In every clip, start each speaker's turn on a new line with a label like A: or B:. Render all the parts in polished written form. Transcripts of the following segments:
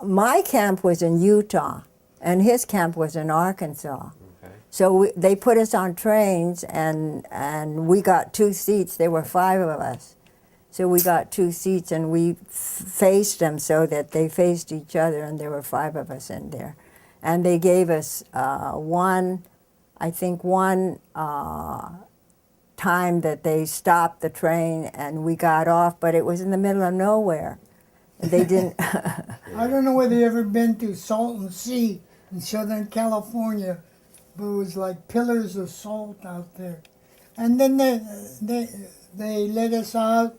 A: My camp was in Utah, and his camp was in Arkansas.
B: Okay.
A: So they put us on trains, and we got 2 seats. There were 5 of us. So we got 2 seats, and we faced them so that they faced each other, and there were 5 of us in there. And they gave us one time that they stopped the train, and we got off, but it was in the middle of nowhere. They didn't.
C: I don't know whether you ever been to Salton Sea in Southern California, but it was like pillars of salt out there. And then they let us out,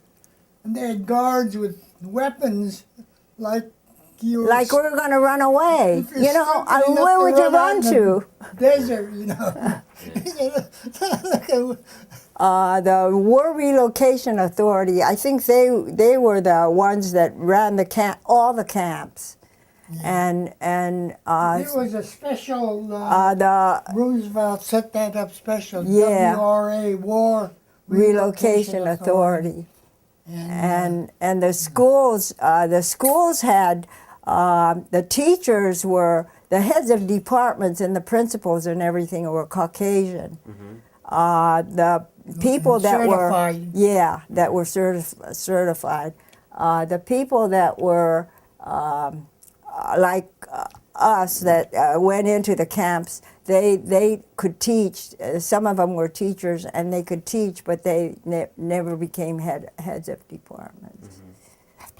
C: and they had guards with weapons, like you were
A: Like we're going to run away.
C: If you're
A: You know,
C: stupid enough
A: where would you
C: out
A: run
C: in the
A: to?
C: Desert, you know.
A: The War Relocation Authority, I think they were the ones that ran the all the camps. And
C: There was a special,
A: the
C: Roosevelt set that up special,
A: Yeah.
C: WRA, War
A: Relocation Authority.
C: And
A: And the schools had, the teachers were, the heads of departments and the principals and everything were Caucasian. The people that
C: certified.
A: were, that were certified. The people that were like us that went into the camps, they could teach. Some of them were teachers and they could teach, but they never became heads of departments.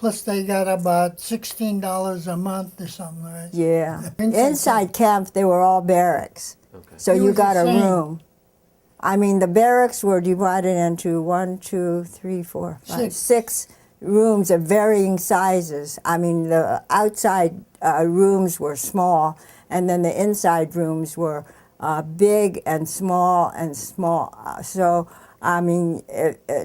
C: plus they got about $16 a month or something, right?
A: Yeah.
C: Inside
A: Inside camp, they were all barracks.
B: Okay.
A: So
C: It
A: you
C: was the
A: got a
C: same.
A: room. I mean, the barracks were divided into 1, 2, 3, 4, 5,
C: 6.
A: 6 rooms of varying sizes. I mean, the outside rooms were small, and then the inside rooms were big and small and small. So, I mean,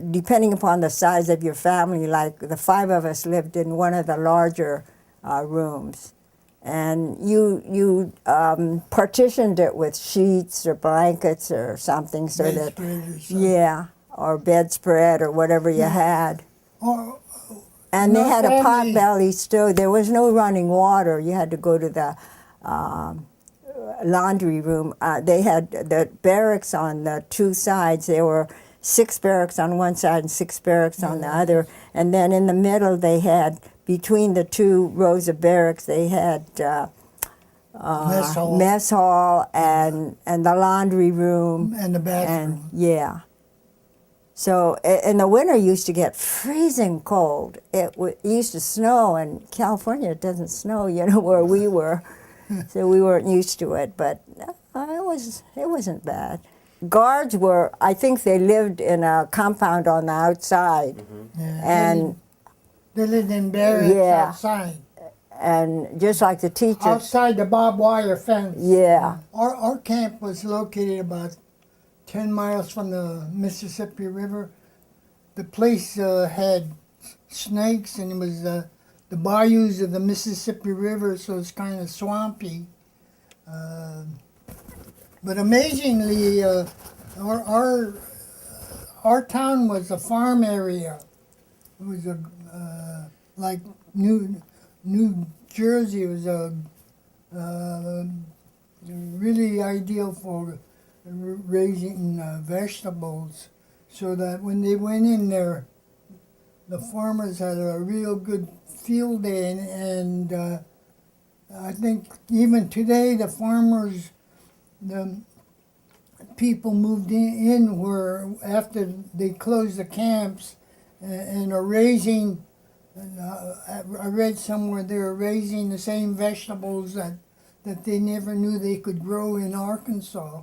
A: depending upon the size of your family, like the 5 of us lived in one of the larger rooms. And you partitioned it with sheets or blankets or something so that,
C: Bedspread or something.
A: yeah, or bedspread or whatever you had.
C: Or,
A: And they had a
C: Not only-
A: potbelly stove. There was no running water. You had to go to the laundry room. They had the barracks on the 2 sides. There were 6 barracks on one side and 6 barracks on the other. And then in the middle, they had, between the 2 rows of barracks, they had
C: Mess hall.
A: and the laundry room.
C: and the bathroom.
A: Yeah. So in the winter, it used to get freezing cold. It used to snow, and California it doesn't snow, you know, where we were. So we weren't used to it, but it wasn't bad. Guards were, I think they lived in a compound on the outside,
C: Yeah,
A: and
C: they lived in barracks
A: Yeah.
C: outside.
A: and just like the teachers.
C: Outside the barbed wire fence.
A: Yeah.
C: Our camp was located about 10 miles from the Mississippi River. The place had snakes, and it was the bayous of the Mississippi River, so it's kind of swampy. But amazingly, our town was a farm area. It was like New Jersey was really ideal for raising vegetables, so that when they went in there, the farmers had a real good field day, and I think even today the farmers, the people moved in where after they closed the camps and are raising. I read somewhere they were raising the same vegetables that they never knew they could grow in Arkansas.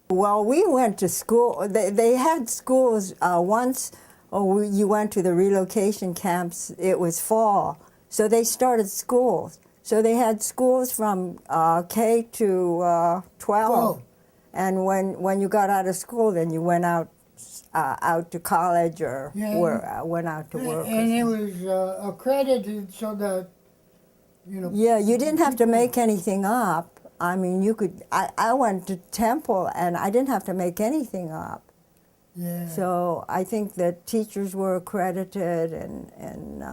A: Well, we went to school. They had schools once. You went to the relocation camps. It was fall, so they started schools. So they had schools from K to 12. And when you got out of school, then you went out to college or went out to work.
C: And it was accredited so that, you know.
A: Yeah, you didn't have to make anything up. I mean, you could. I went to Temple and I didn't have to make anything up.
C: Yeah.
A: So I think that teachers were accredited and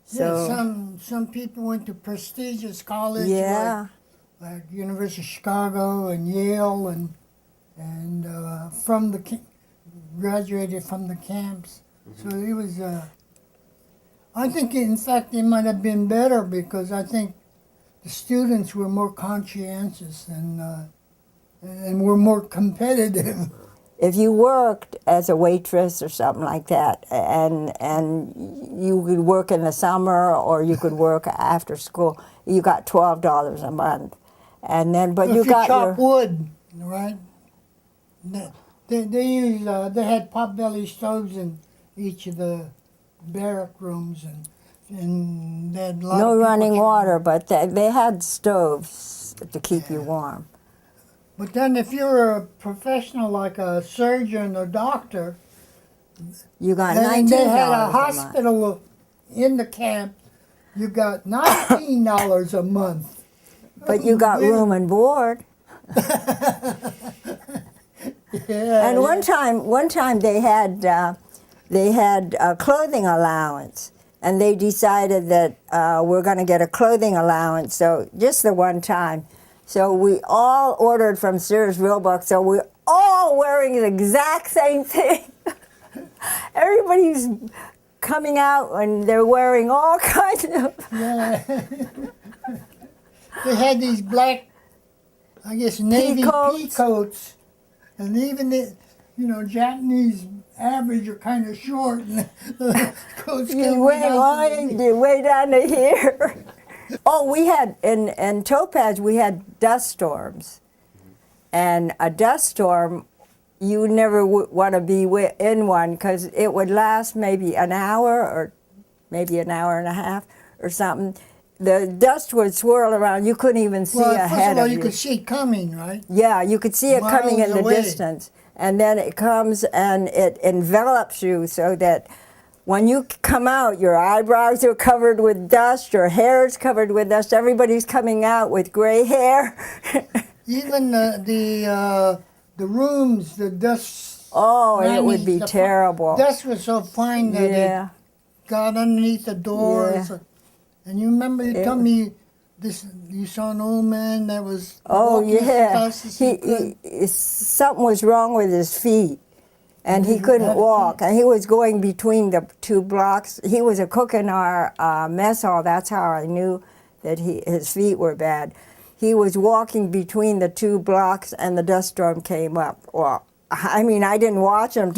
A: So
C: some people went to prestigious college,
A: yeah,
C: like University of Chicago and Yale, and graduated from the camps. So it was. I think, in fact, it might have been better because I think the students were more conscientious and were more competitive.
A: if you worked as a waitress or something like that, and you could work in the summer or you could work after school, you got $12 a month, and then but
C: If
A: you got
C: chop
A: your
C: wood, right? They used they had potbelly stoves in each of the barrack rooms, and they had a lot
A: no
C: of people
A: running
C: chop-
A: water, but they had stoves to keep you warm.
C: But then, if you were a professional like a surgeon or doctor,
A: You got
C: and
A: $19
C: they had a
A: a month.
C: hospital in the camp, you got $19 a month.
A: But you got room and board.
C: Yeah,
A: And one time they had a clothing allowance, and they decided that we're going to get a clothing allowance. So just the one time, so we all ordered from Sears Roebuck. So we're all wearing the exact same thing. Everybody's coming out and they're wearing all kinds of.
C: yeah. They had these black, I guess, navy pea coats, and even the, Japanese average are kind of short, and the coats
A: You
C: came
A: went way down to here. Oh, we had in Topaz we had dust storms, and a dust storm, you never want to be in one because it would last maybe an hour or maybe an hour and a half or something. The dust would swirl around. You couldn't even see
C: Well,
A: ahead
C: first of all,
A: of
C: you could see it coming, right?
A: Yeah, you could see it coming in
C: Miles
A: the
C: away.
A: distance. And then it comes and it envelops you so that when you come out, your eyebrows are covered with dust, your hair is covered with dust, everybody's coming out with gray hair.
C: Even the rooms, the dust.
A: Oh, and it would
C: underneath
A: be
C: the
A: terrible.
C: Dust was so fine that
A: Yeah.
C: it got underneath the doors.
A: Yeah.
C: And you remember you told me this. You saw an old man that was.
A: Oh,
C: walking as
A: yeah.
C: fast as he could.
A: Something was wrong with his feet, and he
C: Mhm.
A: couldn't walk. And he was going between the two blocks. He was a cook in our mess hall. That's how I knew that his feet were bad. He was walking between the two blocks, and the dust storm came up. Well, I mean, I didn't watch him.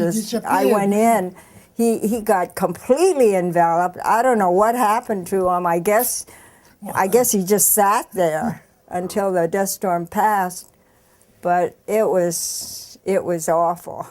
A: I went in. He got completely enveloped. I don't know what happened to him. I guess he just sat there until the dust storm passed. But it was awful.